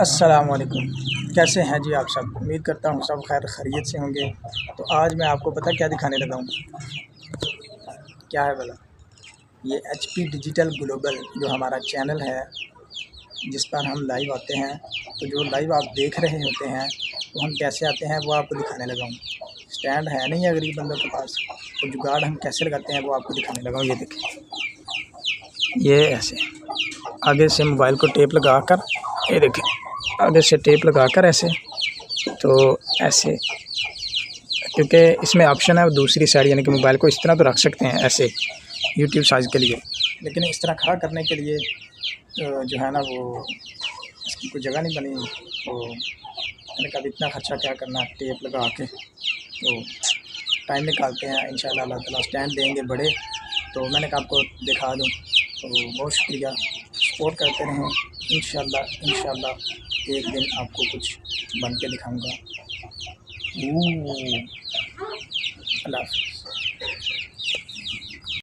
अस्सलाम वालेकुम। कैसे हैं जी आप सब? उम्मीद करता हूँ सब खैर खैरियत से होंगे। तो आज मैं आपको पता क्या दिखाने लगा हूँ? क्या है भला? ये HP डिजिटल ग्लोबल जो हमारा चैनल है, जिस पर हम लाइव आते हैं। तो जो लाइव आप देख रहे होते हैं तो हम कैसे आते हैं वो आपको दिखाने लगा हूँ। स्टैंड है नहीं है गरीब बंदों के पास, तो जुगाड़ हम कैसे लगाते हैं वो आपको दिखाने लगा हूँ। ये देखें, ये ऐसे आगे से मोबाइल को टेप लगा कर, ये देखें आगे से टेप लगा कर ऐसे, तो ऐसे, क्योंकि इसमें ऑप्शन है दूसरी साइड, यानी कि मोबाइल को इस तरह तो रख सकते हैं ऐसे यूट्यूब साइज़ के लिए, लेकिन इस तरह खड़ा करने के लिए जो है ना वो इसकी कोई जगह नहीं बनी। तो मैंने कहा इतना खर्चा क्या करना, टेप लगा के तो टाइम निकालते हैं। इंशाल्लाह अल्लाह ताला स्टैंड देंगे बड़े, तो मैंने कहा आपको दिखा दूँ। तो बहुत शुक्रिया, सपोर्ट करते रहें। इंशाल्लाह एक दिन आपको कुछ बन के दिखाऊँगा। अल्लाह हाफ़िज़।